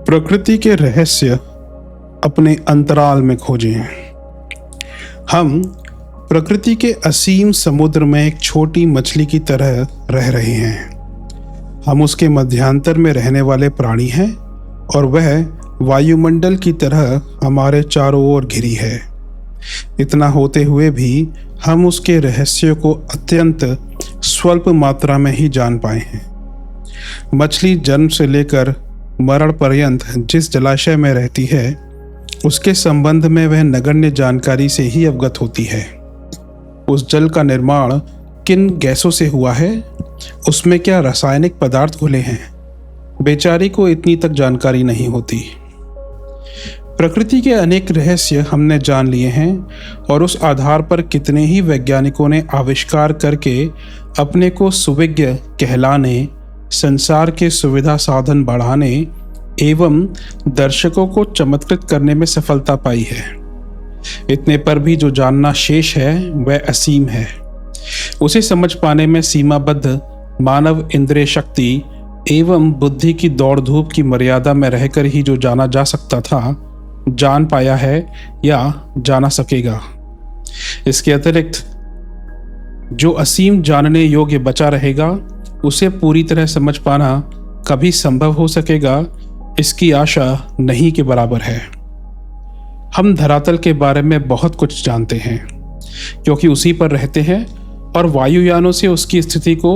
प्रकृति के रहस्य अपने अंतराल में खोजें। हम प्रकृति के असीम समुद्र में एक छोटी मछली की तरह रह रहे हैं। हम उसके मध्यांतर में रहने वाले प्राणी हैं और वह वायुमंडल की तरह हमारे चारों ओर घिरी है। इतना होते हुए भी हम उसके रहस्यों को अत्यंत स्वल्प मात्रा में ही जान पाए हैं। मछली जन्म से लेकर मरण पर्यंत जिस जलाशय में रहती है उसके संबंध में वह नगण्य जानकारी से ही अवगत होती है। उस जल का निर्माण किन गैसों से हुआ है, उसमें क्या रासायनिक पदार्थ घुले हैं, बेचारी को इतनी तक जानकारी नहीं होती। प्रकृति के अनेक रहस्य हमने जान लिए हैं और उस आधार पर कितने ही वैज्ञानिकों ने आविष्कार करके अपने को सुविज्ञ कहलाने, संसार के सुविधा साधन बढ़ाने एवं दर्शकों को चमत्कृत करने में सफलता पाई है। इतने पर भी जो जानना शेष है वह असीम है। उसे समझ पाने में सीमाबद्ध मानव इंद्रिय शक्ति एवं बुद्धि की दौड़ धूप की मर्यादा में रहकर ही जो जाना जा सकता था, जान पाया है या जाना सकेगा। इसके अतिरिक्त जो असीम जानने योग्य बचा रहेगा, उसे पूरी तरह समझ पाना कभी संभव हो सकेगा, इसकी आशा नहीं के बराबर है। हम धरातल के बारे में बहुत कुछ जानते हैं क्योंकि उसी पर रहते हैं और वायुयानों से उसकी स्थिति को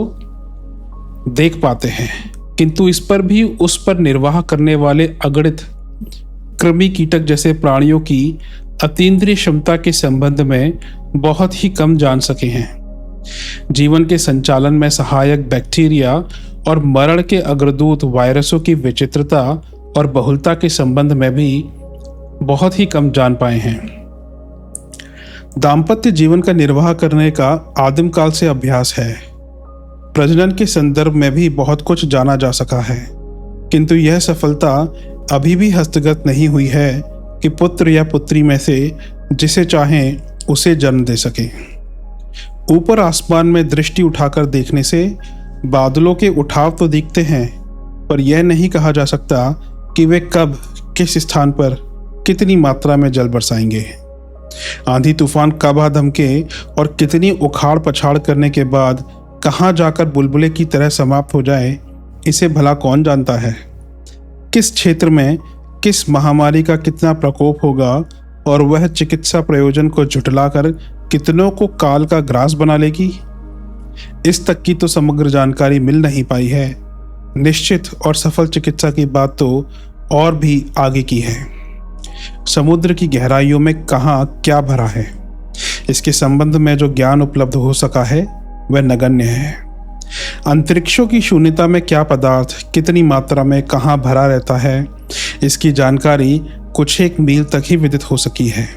देख पाते हैं, किंतु इस पर भी उस पर निर्वाह करने वाले अगणित कृमि कीटक जैसे प्राणियों की अतीन्द्रिय क्षमता के संबंध में बहुत ही कम जान सके हैं। जीवन के संचालन में सहायक बैक्टीरिया और मरण के अग्रदूत वायरसों की विचित्रता और बहुलता के संबंध में भी बहुत ही कम जान पाए हैं। दाम्पत्य जीवन का निर्वाह करने का आदिम काल से अभ्यास है। प्रजनन के संदर्भ में भी बहुत कुछ जाना जा सका है, किंतु यह सफलता अभी भी हस्तगत नहीं हुई है कि पुत्र या पुत्री में से जिसे चाहें उसे जन्म दे सके। ऊपर आसमान में दृष्टि उठाकर देखने से बादलों के उठाव तो दिखते हैं, पर यह नहीं कहा जा सकता कि वे कब, किस स्थान पर, कितनी मात्रा में जल बरसाएंगे। आंधी तूफान कब आ धमके और कितनी उखाड़ पछाड़ करने के बाद कहाँ जाकर बुलबुले की तरह समाप्त हो जाए, इसे भला कौन जानता है। किस क्षेत्र में किस महामारी का कितना प्रकोप होगा और वह चिकित्सा प्रयोजन को झुठलाकर कितनों को काल का ग्रास बना लेगी, इस तक की तो समग्र जानकारी मिल नहीं पाई है। निश्चित और सफल चिकित्सा की बात तो और भी आगे की है। समुद्र की गहराइयों में कहाँ क्या भरा है, इसके संबंध में जो ज्ञान उपलब्ध हो सका है वह नगण्य है। अंतरिक्षों की शून्यता में क्या पदार्थ कितनी मात्रा में कहाँ भरा रहता है, इसकी जानकारी कुछ एक मील तक ही विदित हो सकी है।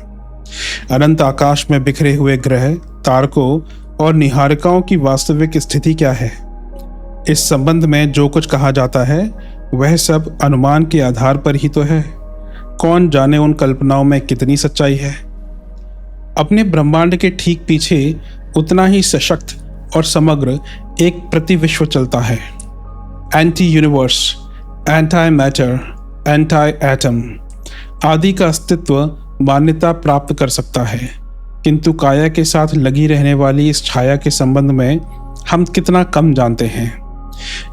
अनंत आकाश में बिखरे हुए ग्रह, तारकों और निहारिकाओं की वास्तविक स्थिति क्या है, इस संबंध में जो कुछ कहा जाता है वह सब अनुमान के आधार पर ही तो है। कौन जाने उन कल्पनाओं में कितनी सच्चाई है। अपने ब्रह्मांड के ठीक पीछे उतना ही सशक्त और समग्र एक प्रतिविश्व चलता है। Anti universe, anti matter, anti atom आदि का अस्तित्व मान्यता प्राप्त कर सकता है, किंतु काया के साथ लगी रहने वाली इस छाया के संबंध में हम कितना कम जानते हैं।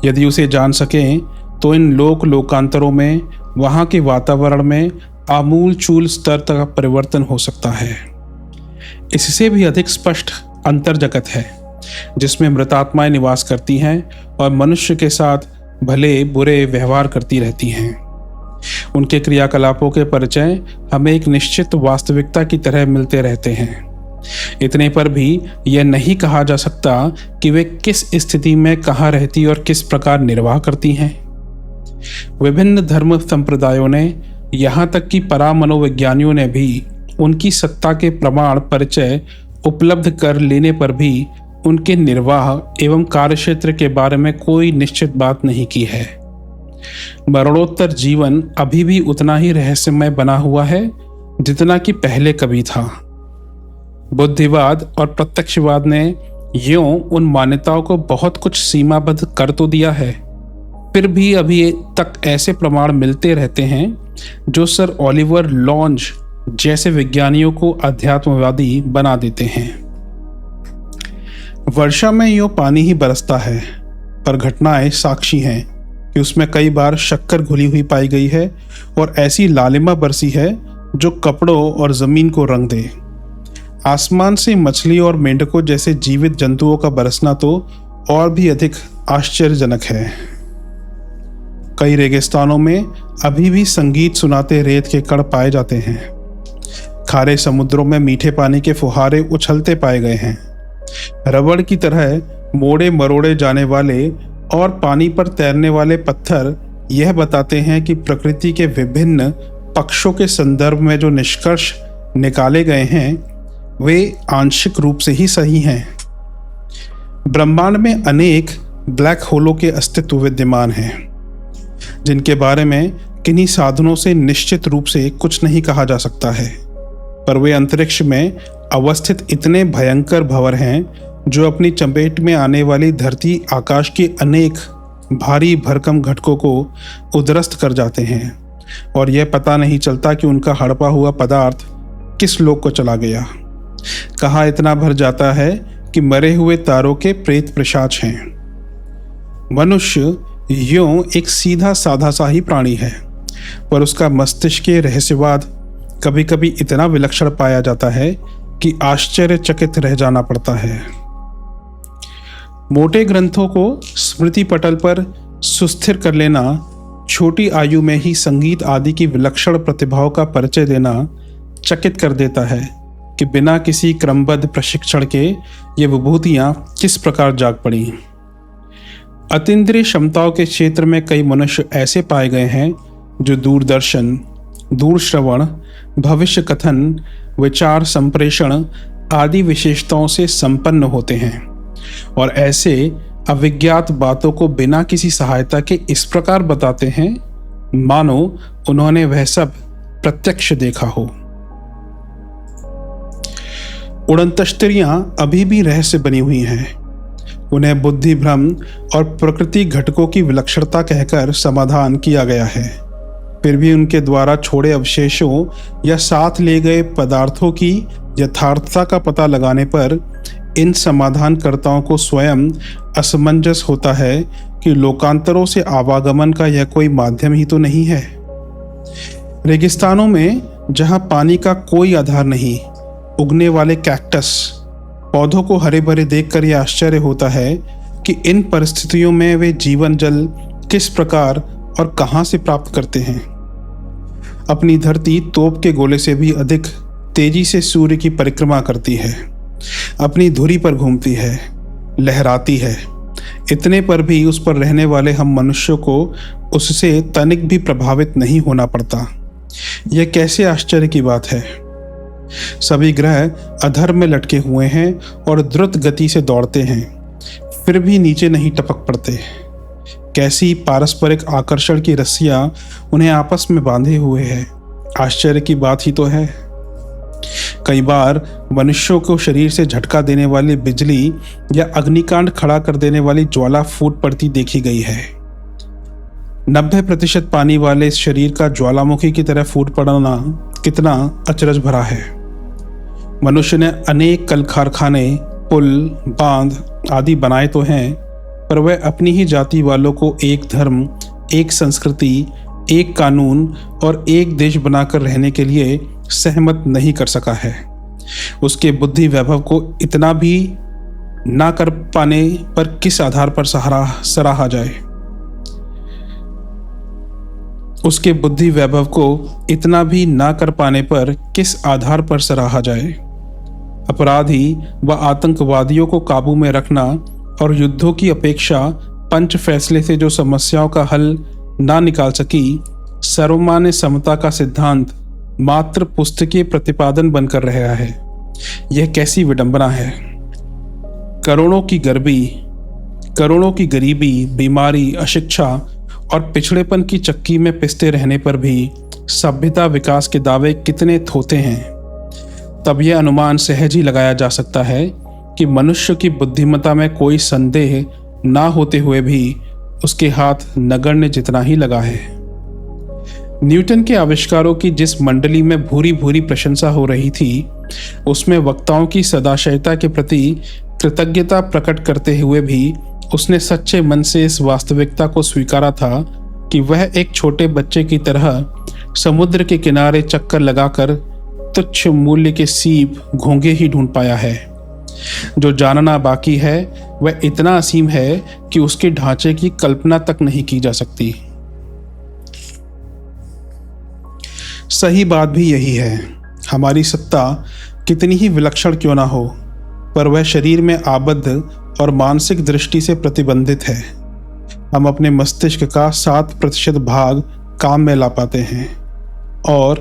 यदि उसे जान सकें तो इन लोकांतरों में, वहाँ के वातावरण में आमूल चूल स्तर तक परिवर्तन हो सकता है। इससे भी अधिक स्पष्ट अंतर जगत है जिसमें मृतात्माएं निवास करती हैं और मनुष्य के साथ भले बुरे व्यवहार करती रहती हैं। उनके क्रियाकलापों के परिचय हमें एक निश्चित वास्तविकता की तरह मिलते रहते हैं। इतने पर भी यह नहीं कहा जा सकता कि वे किस स्थिति में कहाँ रहती और किस प्रकार निर्वाह करती हैं। विभिन्न धर्म संप्रदायों ने, यहाँ तक कि परामनोविज्ञानियों ने भी उनकी सत्ता के प्रमाण परिचय उपलब्ध कर लेने पर भी उनके निर्वाह एवं कार्यक्षेत्र के बारे में कोई निश्चित बात नहीं की है। मरणोत्तर जीवन अभी भी उतना ही रहस्यमय बना हुआ है जितना कि पहले कभी था। बुद्धिवाद और प्रत्यक्षवाद ने यूं उन मान्यताओं को बहुत कुछ सीमाबद्ध कर तो दिया है, फिर भी अभी तक ऐसे प्रमाण मिलते रहते हैं जो सर ओलिवर लॉन्ज जैसे विज्ञानियों को अध्यात्मवादी बना देते हैं। वर्षा में यूं पानी ही बरसता है, पर घटनाएं साक्षी हैं कि उसमें कई बार शक्कर घुली हुई पाई गई है और ऐसी लालिमा बरसी है जो कपड़ों और जमीन को रंग दे। आसमान से मछली और मेंढकों जैसे जीवित जंतुओं का बरसना तो और भी अधिक आश्चर्यजनक है। कई रेगिस्तानों में अभी भी संगीत सुनाते रेत के कण पाए जाते हैं। खारे समुद्रों में मीठे पानी के फुहारे उछलते पाए गए हैं। रबड़ की तरह मोड़े मरोड़े जाने वाले और पानी पर तैरने वाले पत्थर यह बताते हैं कि प्रकृति के विभिन्न पक्षों के संदर्भ में जो निष्कर्ष निकाले गए हैं वे आंशिक रूप से ही सही हैं। ब्रह्मांड में अनेक ब्लैक होलों के अस्तित्व विद्यमान हैं, जिनके बारे में किन्हीं साधनों से निश्चित रूप से कुछ नहीं कहा जा सकता है, पर वे अंतरिक्ष में अवस्थित इतने भयंकर भंवर हैं जो अपनी चपेट में आने वाली धरती आकाश के अनेक भारी भरकम घटकों को उद्ध्वस्त कर जाते हैं और यह पता नहीं चलता कि उनका हड़पा हुआ पदार्थ किस लोक को चला गया। कहाँ इतना भर जाता है कि मरे हुए तारों के प्रेत पिशाच हैं। मनुष्य यूं एक सीधा साधा सा ही प्राणी है, पर उसका मस्तिष्क के रहस्यवाद कभी कभी इतना विलक्षण पाया जाता है कि आश्चर्यचकित रह जाना पड़ता है। मोटे ग्रंथों को स्मृति पटल पर सुस्थिर कर लेना, छोटी आयु में ही संगीत आदि की विलक्षण प्रतिभाओं का परिचय देना चकित कर देता है कि बिना किसी क्रमबद्ध प्रशिक्षण के ये विभूतियां किस प्रकार जाग पड़ी। अतीन्द्रिय क्षमताओं के क्षेत्र में कई मनुष्य ऐसे पाए गए हैं जो दूरदर्शन, दूरश्रवण, भविष्य कथन, विचार संप्रेषण आदि विशेषताओं से संपन्न होते हैं और ऐसे अविज्ञात बातों को बिना किसी सहायता के इस प्रकार बताते हैं मानो उन्होंने वह सब प्रत्यक्ष देखा हो। उड़नतश्तरियां अभी भी रहस्य बनी हुई हैं। उन्हें बुद्धि भ्रम और प्रकृति घटकों की विलक्षणता कहकर समाधान किया गया है, फिर भी उनके द्वारा छोड़े अवशेषों या साथ ले गए पदार्थों की यथार्थता का पता लगाने पर इन समाधानकर्ताओं को स्वयं असमंजस होता है कि लोकांतरों से आवागमन का यह कोई माध्यम ही तो नहीं है। रेगिस्तानों में जहां पानी का कोई आधार नहीं, उगने वाले कैक्टस पौधों को हरे भरे देखकर यह आश्चर्य होता है कि इन परिस्थितियों में वे जीवन जल किस प्रकार और कहां से प्राप्त करते हैं। अपनी धरती तोप के गोले से भी अधिक तेजी से सूर्य की परिक्रमा करती है, अपनी धुरी पर घूमती है, लहराती है। इतने पर भी उस पर रहने वाले हम मनुष्यों को उससे तनिक भी प्रभावित नहीं होना पड़ता। यह कैसे आश्चर्य की बात है। सभी ग्रह अधर में लटके हुए हैं और द्रुत गति से दौड़ते हैं, फिर भी नीचे नहीं टपक पड़ते। कैसी पारस्परिक आकर्षण की रस्सियां उन्हें आपस में बांधे हुए है। आश्चर्य की बात ही तो है। कई बार मनुष्यों को शरीर से झटका देने वाली बिजली या अग्निकांड खड़ा कर देने वाली ज्वाला फूट पड़ती देखी गई है। 90% पानी वाले इस शरीर का ज्वालामुखी की तरह फूट पड़ना कितना अचरज भरा है। मनुष्य ने अनेक कल कारखाने, पुल, बांध आदि बनाए तो हैं, पर वह अपनी ही जाति वालों को एक धर्म, एक संस्कृति, एक कानून और एक देश बनाकर रहने के लिए सहमत नहीं कर सका है। उसके बुद्धि वैभव को इतना भी ना कर पाने पर किस आधार पर सराहा जाए। उसके बुद्धि वैभव को इतना भी ना कर पाने पर किस आधार पर सराहा जाए। अपराधी व आतंकवादियों को काबू में रखना और युद्धों की अपेक्षा पंच फैसले से जो समस्याओं का हल ना निकाल सकी, सर्वमान्य समता का सिद्धांत मात्र पुस्तकीय प्रतिपादन बनकर रहा है। यह कैसी विडंबना है। करोड़ों की गरीबी, बीमारी, अशिक्षा और पिछड़ेपन की चक्की में पिसते रहने पर भी सभ्यता विकास के दावे कितने थोथे हैं। तब यह अनुमान सहज ही लगाया जा सकता है कि मनुष्य की बुद्धिमत्ता में कोई संदेह ना होते हुए भी उसके हाथ नगण्य जितना ही लगा है। न्यूटन के आविष्कारों की जिस मंडली में भूरी भूरी प्रशंसा हो रही थी, उसमें वक्ताओं की सदाशयता के प्रति कृतज्ञता प्रकट करते हुए भी उसने सच्चे मन से इस वास्तविकता को स्वीकारा था कि वह एक छोटे बच्चे की तरह समुद्र के किनारे चक्कर लगाकर तुच्छ मूल्य के सीप घोंगे ही ढूंढ पाया है। जो जानना बाकी है वह इतना असीम है कि उसके ढांचे की कल्पना तक नहीं की जा सकती। सही बात भी यही है। हमारी सत्ता कितनी ही विलक्षण क्यों ना हो, पर वह शरीर में आबद्ध और मानसिक दृष्टि से प्रतिबंधित है। हम अपने मस्तिष्क का 7% भाग काम में ला पाते हैं और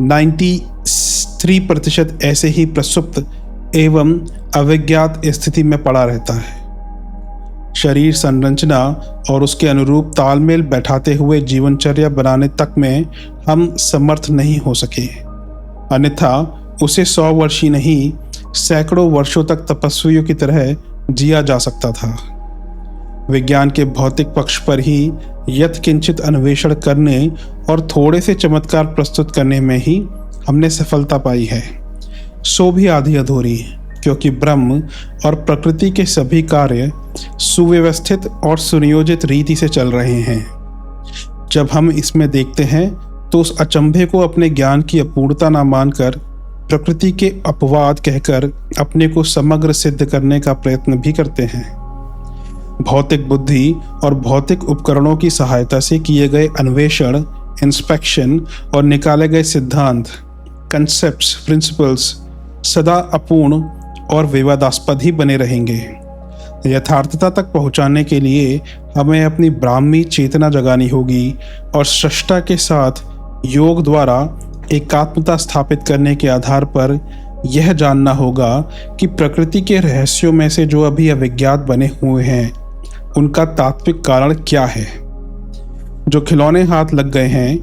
93% ऐसे ही प्रसुप्त एवं अविज्ञात स्थिति में पड़ा रहता है। शरीर संरचना और उसके अनुरूप तालमेल बैठाते हुए जीवनचर्या बनाने तक में हम समर्थ नहीं हो सके, अन्यथा उसे 100 वर्ष ही नहीं सैकड़ों वर्षों तक तपस्वियों की तरह जिया जा सकता था। विज्ञान के भौतिक पक्ष पर ही यत्किंचित अन्वेषण करने और थोड़े से चमत्कार प्रस्तुत करने में ही हमने सफलता पाई है, सो भी आधी अधूरी, क्योंकि ब्रह्म और प्रकृति के सभी कार्य सुव्यवस्थित और सुनियोजित रीति से चल रहे हैं। जब हम इसमें देखते हैं तो उस अचंभे को अपने ज्ञान की अपूर्णता न मानकर प्रकृति के अपवाद कहकर अपने को समग्र सिद्ध करने का प्रयत्न भी करते हैं। भौतिक बुद्धि और भौतिक उपकरणों की सहायता से किए गए अन्वेषण, इंस्पेक्शन और निकाले गए सिद्धांत, कंसेप्ट्स, प्रिंसिपल्स सदा अपूर्ण और विवादास्पद ही बने रहेंगे। यथार्थता तक पहुंचाने के लिए हमें अपनी ब्राह्मी चेतना जगानी होगी और सृष्टा के साथ योग द्वारा एकात्मता स्थापित करने के आधार पर यह जानना होगा कि प्रकृति के रहस्यों में से जो अभी अविज्ञात बने हुए हैं उनका तात्विक कारण क्या है। जो खिलौने हाथ लग गए हैं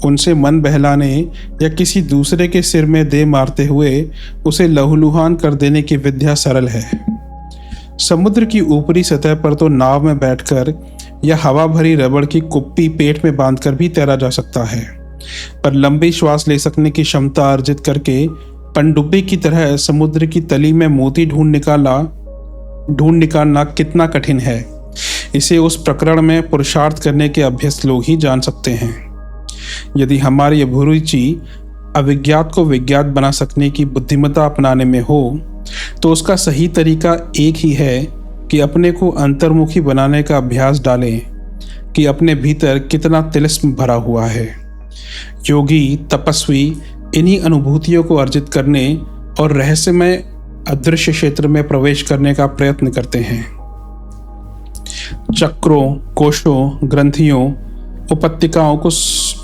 उनसे मन बहलाने या किसी दूसरे के सिर में दे मारते हुए उसे लहूलुहान कर देने की विद्या सरल है। समुद्र की ऊपरी सतह पर तो नाव में बैठकर या हवा भरी रबड़ की कुप्पी पेट में बांधकर भी तैरा जा सकता है, पर लंबी श्वास ले सकने की क्षमता अर्जित करके पनडुब्बी की तरह समुद्र की तली में मोती ढूंढ निकालना कितना कठिन है, इसे उस प्रकरण में पुरुषार्थ करने के अभ्यस्त लोग ही जान सकते हैं। यदि हमारी अभिरुचि अविज्ञात को विज्ञात बना सकने की बुद्धिमत्ता अपनाने में हो तो उसका सही तरीका एक ही है कि अपने को अंतर्मुखी बनाने का अभ्यास डालें कि अपने भीतर कितना तिलिस्म भरा हुआ है। योगी तपस्वी इन्हीं अनुभूतियों को अर्जित करने और रहस्यमय अदृश्य क्षेत्र में प्रवेश करने का प्रयत्न करते हैं। चक्रों, कोशों, ग्रंथियों, उपत्यकाओं को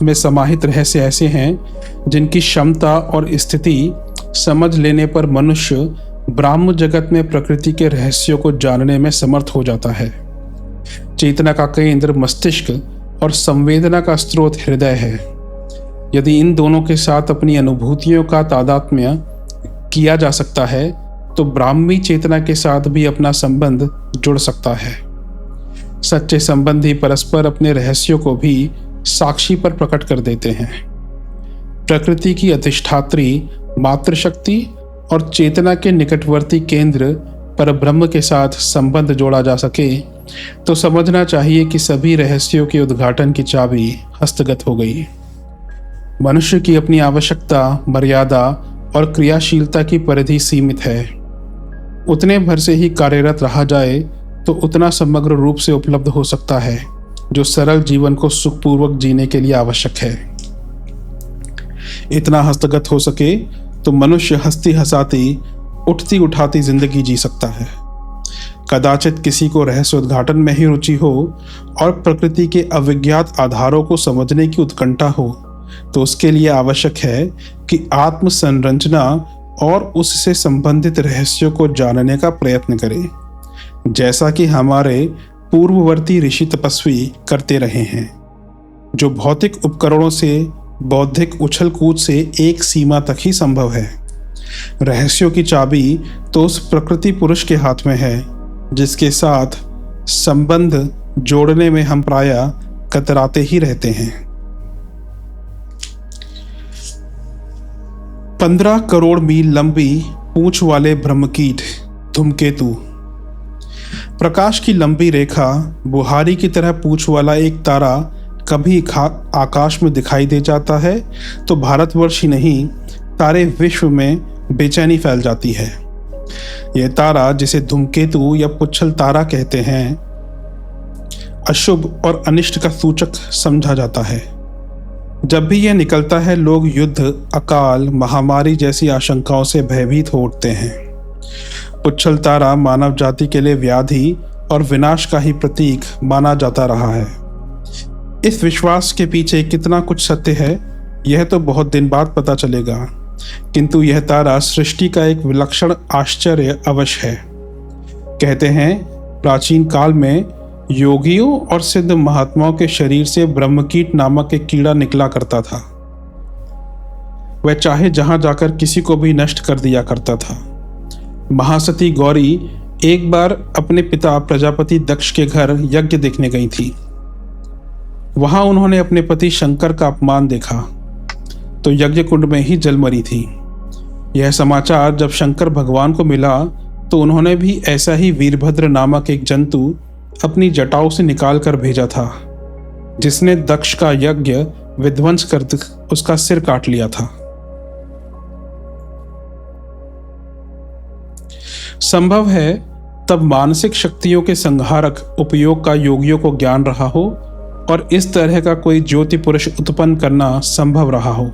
में समाहित रहस्य ऐसे हैं जिनकी क्षमता और स्थिति समझ लेने पर मनुष्य ब्राह्म जगत में प्रकृति के रहस्यों को जानने में समर्थ हो जाता है। चेतना का केंद्र मस्तिष्क और संवेदना का स्रोत हृदय है। यदि इन दोनों के साथ अपनी अनुभूतियों का तादात्म्य किया जा सकता है तो ब्राह्मी चेतना के साथ भी अपना संबंध जुड़ सकता है। सच्चे संबंधी परस्पर अपने रहस्यों को भी साक्षी पर प्रकट कर देते हैं। प्रकृति की अधिष्ठात्री मातृशक्ति और चेतना के निकटवर्ती केंद्र पर ब्रह्म के साथ संबंध जोड़ा जा सके तो समझना चाहिए कि सभी रहस्यों के उद्घाटन की चाबी हस्तगत हो गई। मनुष्य की अपनी आवश्यकता, मर्यादा और क्रियाशीलता की परिधि सीमित है। उतने भर से ही कार्यरत रहा जाए तो उतना समग्र रूप से उपलब्ध हो सकता है जो सरल जीवन को सुखपूर्वक जीने के लिए आवश्यक है। इतना हस्तगत हो सके तो मनुष्य हंसती हंसाती, उठती उठाती जिंदगी जी सकता है। कदाचित किसी को रहस्योद्घाटन में ही रुचि हो और प्रकृति के अविज्ञात आधारों को समझने की उत्कंठा हो तो उसके लिए आवश्यक है कि आत्म संरचना और उससे संबंधित रहस्यों को जानने का प्रयत्न करे, जैसा कि हमारे पूर्ववर्ती ऋषि तपस्वी करते रहे हैं। जो भौतिक उपकरणों से बौद्धिक उछल कूद से एक सीमा तक ही संभव है। रहस्यों की चाबी तो उस प्रकृति पुरुष के हाथ में है जिसके साथ संबंध जोड़ने में हम प्रायः कतराते ही रहते हैं। 15 करोड़ मील लंबी पूंछ वाले ब्रह्मकीट धूमकेतु। प्रकाश की लंबी रेखा बुहारी की तरह पूंछ वाला एक तारा कभी आकाश में दिखाई दे जाता है तो भारतवर्ष ही नहीं, सारे विश्व में बेचैनी फैल जाती है। यह तारा, जिसे धूमकेतु या पुच्छल तारा कहते हैं, अशुभ और अनिष्ट का सूचक समझा जाता है। जब भी यह निकलता है, लोग युद्ध, अकाल, महामारी जैसी आशंकाओं से भयभीत हो उठते हैं। पुच्छल तारा मानव जाति के लिए व्याधि और विनाश का ही प्रतीक माना जाता रहा है। इस विश्वास के पीछे कितना कुछ सत्य है, यह तो बहुत दिन बाद पता चलेगा, किंतु यह तारा सृष्टि का एक विलक्षण आश्चर्य अवश्य है। कहते हैं, प्राचीन काल में योगियों और सिद्ध महात्माओं के शरीर से ब्रह्मकीट नामक एक कीड़ा निकला करता था। वह चाहे जहां जाकर किसी को भी नष्ट कर दिया करता था। महासती गौरी एक बार अपने पिता प्रजापति दक्ष के घर यज्ञ देखने गई थी। वहां उन्होंने अपने पति शंकर का अपमान देखा तो यज्ञ कुंड में ही जल मरी थी। यह समाचार जब शंकर भगवान को मिला तो उन्होंने भी ऐसा ही वीरभद्र नामक एक जंतु अपनी जटाओं से निकाल कर भेजा था, जिसने दक्ष का यज्ञ विध्वंस कर उसका सिर काट लिया था। संभव है तब मानसिक शक्तियों के संहारक उपयोग का योगियों को ज्ञान रहा हो और इस तरह का कोई ज्योति पुरुष उत्पन्न करना संभव रहा हो।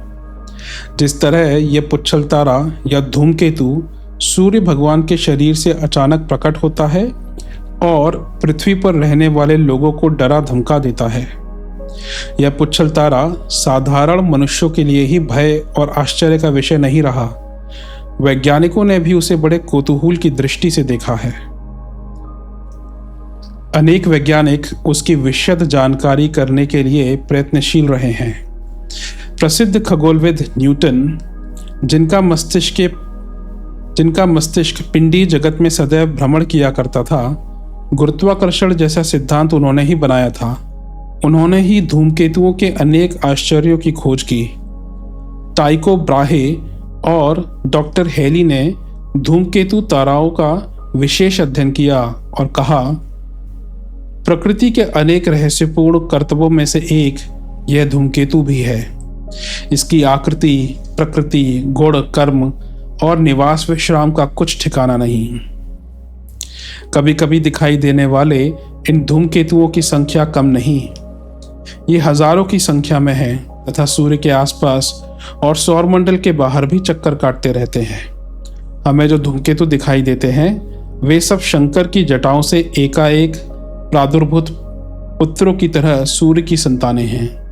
जिस तरह यह पुच्छल तारा या धूमकेतु सूर्य भगवान के शरीर से अचानक प्रकट होता है और पृथ्वी पर रहने वाले लोगों को डरा धमका देता है। यह पुच्छल तारा साधारण मनुष्यों के लिए ही भय और आश्चर्य का विषय नहीं रहा, वैज्ञानिकों ने भी उसे बड़े कौतूहल की दृष्टि से देखा है। अनेक वैज्ञानिक उसकी विशद जानकारी करने के लिए प्रयत्नशील रहे हैं। प्रसिद्ध खगोलविद न्यूटन, जिनका मस्तिष्क पिंडी जगत में सदैव भ्रमण किया करता था, गुरुत्वाकर्षण जैसा सिद्धांत उन्होंने ही बनाया था। उन्होंने ही धूमकेतुओं के अनेक आश्चर्यों की खोज की। टाइको ब्राहे और डॉक्टर हेली ने धूमकेतु ताराओं का विशेष अध्ययन किया और कहा, प्रकृति के अनेक रहस्यपूर्ण कर्तव्यों में से एक यह धूमकेतु भी है। इसकी आकृति, प्रकृति, गुण, कर्म और निवास विश्राम का कुछ ठिकाना नहीं। कभी कभी दिखाई देने वाले इन धूमकेतुओं की संख्या कम नहीं, ये हजारों की संख्या में है तथा सूर्य के आसपास और सौरमंडल के बाहर भी चक्कर काटते रहते हैं। हमें जो धूमकेतु दिखाई देते हैं वे सब शंकर की जटाओं से एकाएक प्रादुर्भूत पुत्रों की तरह सूर्य की संतानें हैं।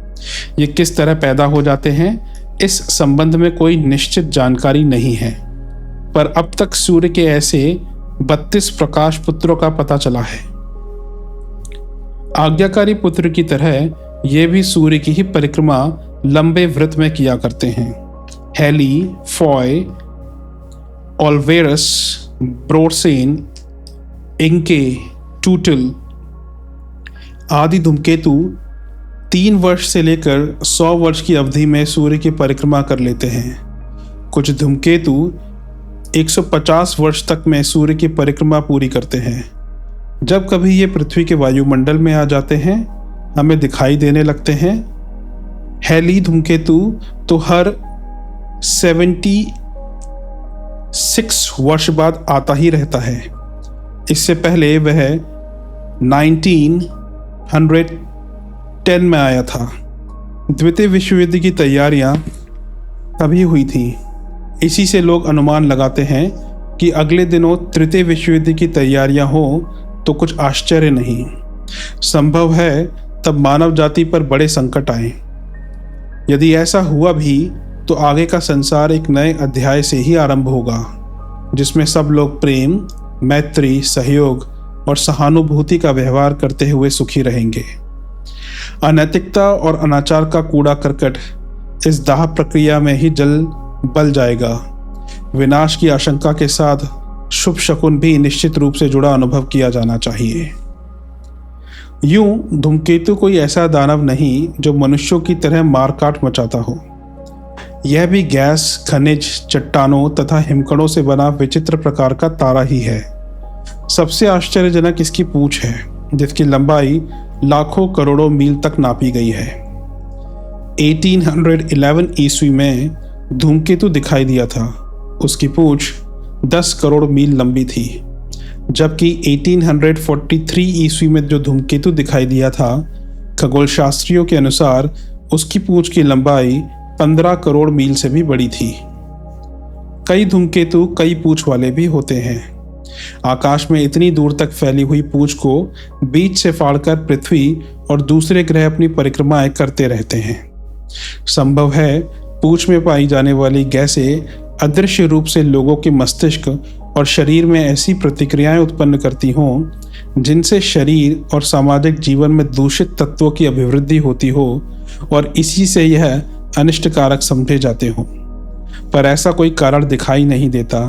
ये किस तरह पैदा हो जाते हैं, इस संबंध में कोई निश्चित जानकारी नहीं है, पर अब तक सूर्य के ऐसे 32 प्रकाश पुत्रों का पता चला है। आज्ञाकारी पुत्र की तरह ये भी सूर्य की ही परिक्रमा लंबे वृत्त में किया करते हैं। हेली, फॉय, ओल्वेरस, ब्रोडसेन, इंके, टूटल आदि धूमकेतु 3 वर्ष से लेकर 100 वर्ष की अवधि में सूर्य की परिक्रमा कर लेते हैं। कुछ धूमकेतु 150 वर्ष तक में सूर्य की परिक्रमा पूरी करते हैं। जब कभी ये पृथ्वी के वायुमंडल में आ जाते हैं, हमें दिखाई देने लगते हैं। हेली धूमकेतु तो हर 76 वर्ष बाद आता ही रहता है। इससे पहले वह 1910 में आया था। द्वितीय विश्व युद्ध की तैयारियां तभी हुई थी। इसी से लोग अनुमान लगाते हैं कि अगले दिनों तृतीय विश्व युद्ध की तैयारियां हो तो कुछ आश्चर्य नहीं। संभव है तब मानव जाति पर बड़े संकट आए। यदि ऐसा हुआ भी तो आगे का संसार एक नए अध्याय से ही आरंभ होगा, जिसमें सब लोग प्रेम, मैत्री, सहयोग और सहानुभूति का व्यवहार करते हुए सुखी रहेंगे। अनैतिकता और अनाचार का कूड़ा करकट इस दाह प्रक्रिया में ही बल जाएगा। विनाश की आशंका के साथ शुभ शकुन भी निश्चित रूप से जुड़ा अनुभव किया जाना चाहिए। यूं धूमकेतु कोई ऐसा दानव नहीं जो मनुष्यों की तरह मारकाट मचाता हो। यह भी गैस, खनिज, चट्टानों तथा हिमकणों से बना विचित्र प्रकार का तारा ही है। सबसे आश्चर्यजनक इसकी पूंछ है, जिसकी लंबाई लाखों करोड़ों मील तक नापी गई है। 1811 ईस्वी में धूमकेतु दिखाई दिया था। उसकी पूंछ 10 करोड़ मील लंबी थी, जबकि 1843 ईस्वी में जो धूमकेतु दिखाई दिया था, खगोल शास्त्रियों के अनुसार उसकी पूंछ की लंबाई 15 करोड़ मील से भी बड़ी थी। कई धूमकेतु कई पूंछ वाले भी होते हैं। आकाश में इतनी दूर तक फैली हुई पूंछ को बीच से फाड़कर पृथ्वी और दूसरे ग्रह अपनी परिक्रमाएं करते रहते हैं। संभव है पूंछ में पाई जाने वाली गैसें अदृश्य रूप से लोगों के मस्तिष्क और शरीर में ऐसी प्रतिक्रियाएं उत्पन्न करती हों जिनसे शरीर और सामाजिक जीवन में दूषित तत्वों की अभिवृद्धि होती हो और इसी से यह अनिष्टकारक समझे जाते हों। पर ऐसा कोई कारण दिखाई नहीं देता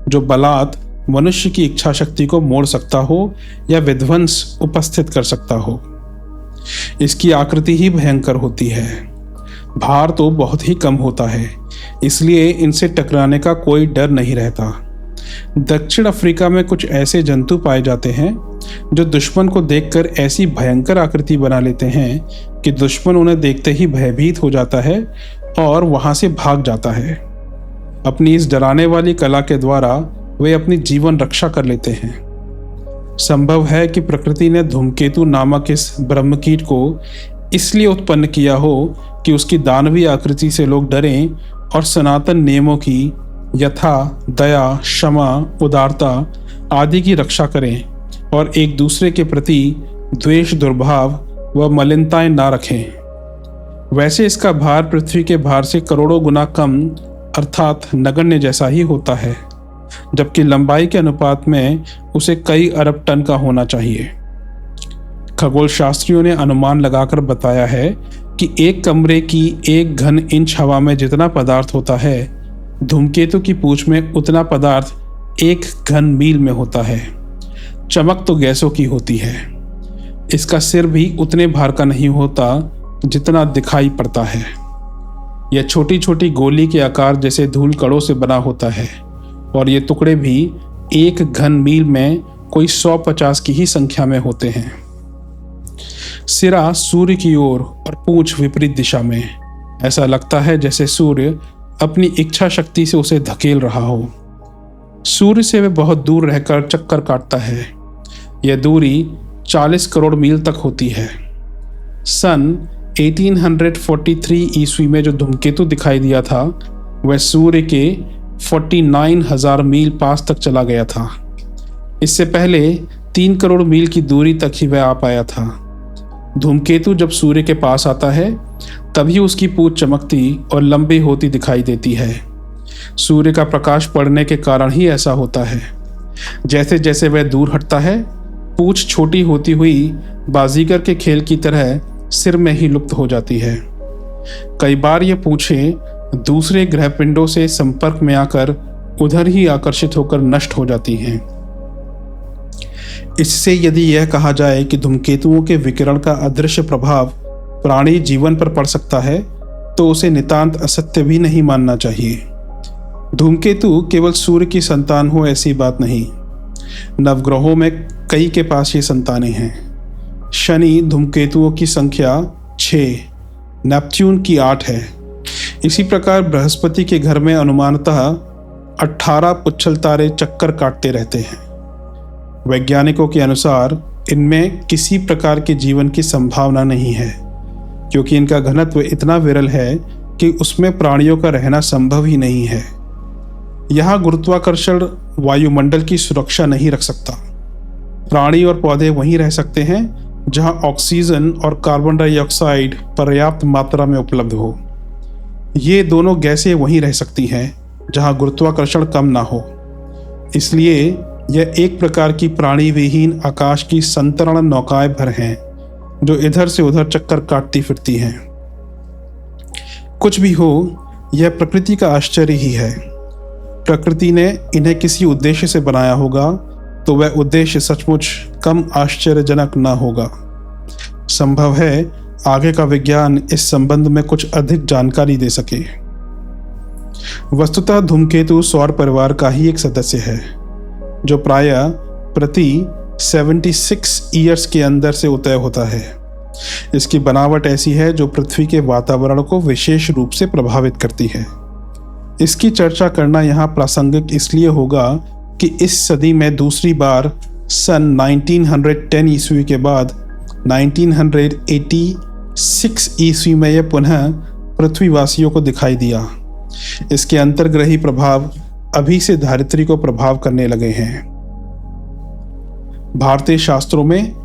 जो बलात् मनुष्य की इच्छा शक्ति को मोड़ सकता हो या विध्वंस उपस्थित कर सकता हो। इसकी आकृति ही भयंकर होती है। भार तो बहुत ही कम होता है, इसलिए इनसे टकराने का कोई डर नहीं रहता। दक्षिण अफ्रीका में कुछ ऐसे जंतु पाए जाते हैं जो दुश्मन को देखकर ऐसी भयंकर आकृति बना लेते हैं कि दुश्मन उन्हें देखते ही भयभीत हो जाता है और वहां से भाग जाता है। अपनी इस डराने वाली कला के द्वारा वे अपनी जीवन रक्षा कर लेते हैं। संभव है कि प्रकृति ने धूमकेतु नामक इस ब्रह्मकीट को इसलिए उत्पन्न किया हो कि उसकी दानवी आकृति से लोग डरें और सनातन नियमों की यथा, दया, क्षमा, उदारता आदि की रक्षा करें और एक दूसरे के प्रति द्वेष, दुर्भाव व मलिनताएं ना रखें। वैसे इसका भार पृथ्वी के भार से करोड़ों गुना कम अर्थात नगण्य जैसा ही होता है, जबकि लंबाई के अनुपात में उसे कई अरब टन का होना चाहिए। खगोल शास्त्रियों ने अनुमान लगाकर बताया है कि एक कमरे की 1 घन इंच हवा में जितना पदार्थ होता है, धूमकेतु की पूंछ में उतना पदार्थ 1 घन मील में होता है। चमक तो गैसों की होती है। इसका सिर भी उतने भार का नहीं होता जितना दिखाई पड़ता है। यह छोटी छोटी गोली के आकार जैसे धूल कणों से बना होता है और ये टुकड़े भी 1 घन मील में कोई 150 की ही संख्या में होते हैं। सिरा सूर्य की ओर और पूंछ विपरीत दिशा में। ऐसा लगता है जैसे सूर्य अपनी इच्छा शक्ति से उसे धकेल रहा हो। सूर्य से वह बहुत दूर रहकर चक्कर काटता है। यह दूरी 40 करोड़ मील तक होती है। सन 1843 ईस्वी में जो धूमकेतु दिखाई दिया था, वह सूर्य के 49,000 मील पास तक चला गया था। इससे पहले 3 करोड़ मील की दूरी तक ही वह आ पाया था। धूमकेतु जब सूर्य के पास आता है तभी उसकी पूंछ चमकती और लंबी होती दिखाई देती है। सूर्य का प्रकाश पड़ने के कारण ही ऐसा होता है। जैसे जैसे वह दूर हटता है, पूंछ छोटी होती हुई बाजीगर के खेल की तरह सिर में ही लुप्त हो जाती है। कई बार ये पूंछें दूसरे ग्रह पिंडों से संपर्क में आकर उधर ही आकर्षित होकर नष्ट हो जाती हैं। इससे यदि यह कहा जाए कि धूमकेतुओं के विकिरण का अदृश्य प्रभाव प्राणी जीवन पर पड़ सकता है, तो उसे नितांत असत्य भी नहीं मानना चाहिए। धूमकेतु केवल सूर्य की संतान हो ऐसी बात नहीं। नवग्रहों में कई के पास ये संतानें हैं। शनि धूमकेतुओं की संख्या 6, नेपच्यून की 8 है। इसी प्रकार बृहस्पति के घर में अनुमानतः 18 पुच्छल तारे चक्कर काटते रहते हैं। वैज्ञानिकों के अनुसार इनमें किसी प्रकार के जीवन की संभावना नहीं है, क्योंकि इनका घनत्व इतना विरल है कि उसमें प्राणियों का रहना संभव ही नहीं है। यहाँ गुरुत्वाकर्षण वायुमंडल की सुरक्षा नहीं रख सकता। प्राणी और पौधे वहीं रह सकते हैं जहाँ ऑक्सीजन और कार्बन डाइऑक्साइड पर्याप्त मात्रा में उपलब्ध हो। ये दोनों गैसें वहीं रह सकती हैं जहाँ गुरुत्वाकर्षण कम ना हो। इसलिए यह एक प्रकार की प्राणी विहीन आकाश की संतरण नौकाएं भर हैं जो इधर से उधर चक्कर काटती फिरती हैं। कुछ भी हो, यह प्रकृति का आश्चर्य ही है। प्रकृति ने इन्हें किसी उद्देश्य से बनाया होगा, तो वह उद्देश्य सचमुच कम आश्चर्यजनक न होगा। संभव है आगे का विज्ञान इस संबंध में कुछ अधिक जानकारी दे सके। वस्तुतः धूमकेतु सौर परिवार का ही एक सदस्य है, जो प्रायः प्रति 76 ईयर्स के अंदर से उदय होता है। इसकी बनावट ऐसी है जो पृथ्वी के वातावरण को विशेष रूप से प्रभावित करती है। इसकी चर्चा करना यहाँ प्रासंगिक इसलिए होगा कि इस सदी में दूसरी बार सन 1910 ईस्वी के बाद 1986 ईस्वी में यह पुनः पृथ्वीवासियों को दिखाई दिया। इसके अंतर्ग्रही प्रभाव अभी से धरित्री को प्रभाव करने लगे हैं। भारतीय शास्त्रों में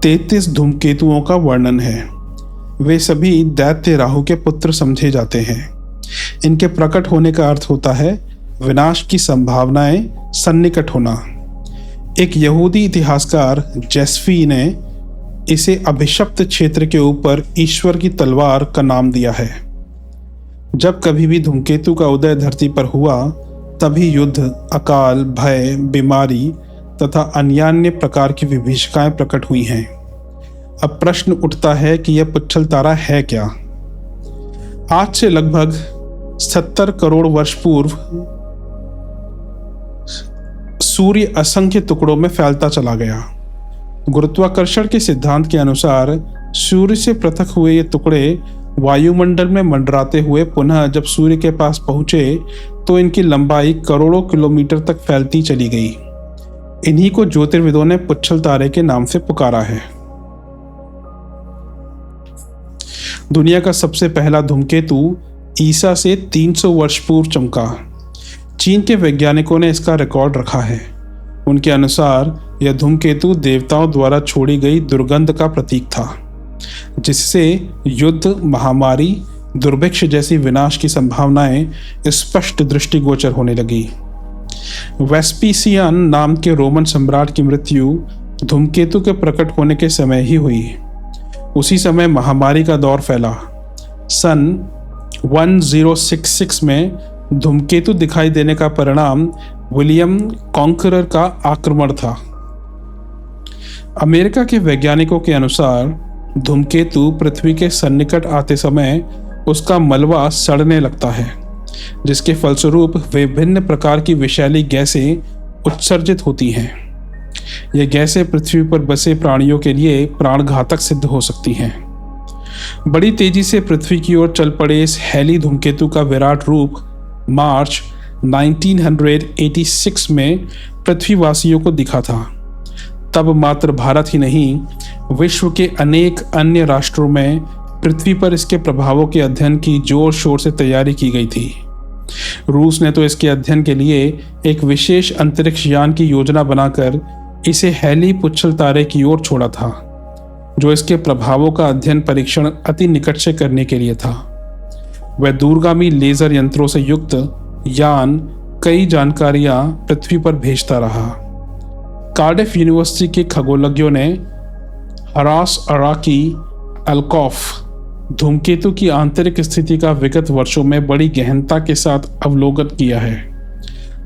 33 धूमकेतुओं का वर्णन है। वे सभी दैत्य राहु के पुत्र समझे जाते हैं। इनके प्रकट होने का अर्थ होता है विनाश की संभावनाएं सन्निकट होना। एक यहूदी इतिहासकार जेस्फी ने इसे अभिशप्त क्षेत्र के ऊपर ईश्वर की तलवार का नाम दिया है। जब कभी भी धूमकेतु का उदय धरती पर हुआ, तभी युद्ध, अकाल, भय, बीमारी तथा अन्य प्रकार की विभीषिकाएं प्रकट हुई हैं। अब प्रश्न उठता है कि यह पुच्छल तारा है क्या? आज से लगभग 70 करोड़ वर्ष पूर्व सूर्य असंख्य टुकड़ों में फैलता चला गया। गुरुत्वाकर्षण के सिद्धांत के अनुसार सूर्य से पृथक हुए ये टुकड़े वायुमंडल में मंडराते हुए पुनः जब सूर्य के पास पहुंचे तो इनकी लंबाई करोड़ों किलोमीटर तक फैलती चली गई। इन्हीं को ज्योतिर्विदों ने पुच्छल तारे के नाम से पुकारा है। दुनिया का सबसे पहला धूमकेतु ईसा से 300 वर्ष पूर्व चमका। चीन के वैज्ञानिकों ने इसका रिकॉर्ड रखा है। उनके अनुसार यह धूमकेतु देवताओं द्वारा छोड़ी गई दुर्गंध का प्रतीक था, जिससे युद्ध, महामारी, दुर्भिक्ष जैसी विनाश की संभावनाएं स्पष्ट दृष्टिगोचर होने लगी। वेस्पीसियन नाम के रोमन सम्राट की मृत्यु धूमकेतु के प्रकट होने के समय ही हुई। उसी समय महामारी का दौर फैला। सन 1066 में धूमकेतु दिखाई देने का परिणाम विलियम कॉन्करर का आक्रमण था। अमेरिका के वैज्ञानिकों के अनुसार धूमकेतु पृथ्वी के सन्निकट आते समय उसका मलबा सड़ने लगता है, जिसके फलस्वरूप विभिन्न प्रकार की विषैली गैसें उत्सर्जित होती हैं। ये गैसें पृथ्वी पर बसे प्राणियों के लिए प्राणघातक सिद्ध हो सकती हैं। बड़ी तेजी से पृथ्वी की ओर चल पड़े इस हैली धूमकेतु का विराट रूप मार्च 1986 में पृथ्वीवासियों को दिखा था। तब मात्र भारत ही नहीं, विश्व के अनेक अन्य राष्ट्रों में पृथ्वी पर इसके प्रभावों के अध्ययन की जोर शोर से तैयारी की गई थी। रूस ने तो इसके अध्ययन के लिए एक विशेष अंतरिक्ष यान की योजना बनाकर इसे हैली पुच्छल तारे की ओर छोड़ा था, जो इसके प्रभावों का अध्ययन परीक्षण अति निकट से करने के लिए था। वह दूरगामी लेजर यंत्रों से युक्त यान कई जानकारियां पृथ्वी पर भेजता रहा। कार्डिफ यूनिवर्सिटी के खगोलज्ञों ने हरास अराकी अल्कॉफ धूमकेतु की आंतरिक स्थिति का विगत वर्षों में बड़ी गहनता के साथ अवलोकन किया है।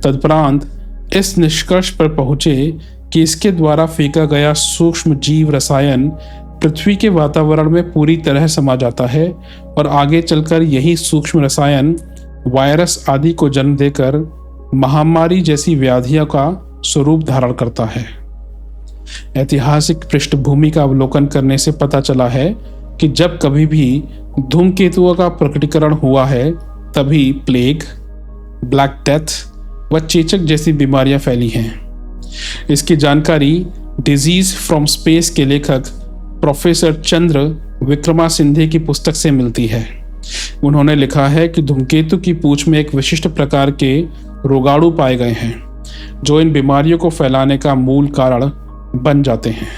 तदुपरांत इस निष्कर्ष पर पहुंचे कि इसके द्वारा फेंका गया सूक्ष्म जीव रसायन पृथ्वी के वातावरण में पूरी तरह समा जाता है और आगे चलकर यही सूक्ष्म रसायन वायरस आदि को जन्म देकर महामारी जैसी व्याधियों का स्वरूप धारण करता है। ऐतिहासिक पृष्ठभूमि का अवलोकन करने से पता चला है कि जब कभी भी धूमकेतुओं का प्रकटीकरण हुआ है, तभी प्लेग, ब्लैक डेथ व चेचक जैसी बीमारियां फैली हैं। इसकी जानकारी डिजीज फ्रॉम स्पेस के लेखक प्रोफेसर चंद्र विक्रमासिंघे की पुस्तक से मिलती है। उन्होंने लिखा है कि धूमकेतु की पूंछ में एक विशिष्ट प्रकार के रोगाणु पाए गए हैं, जो इन बीमारियों को फैलाने का मूल कारण बन जाते हैं।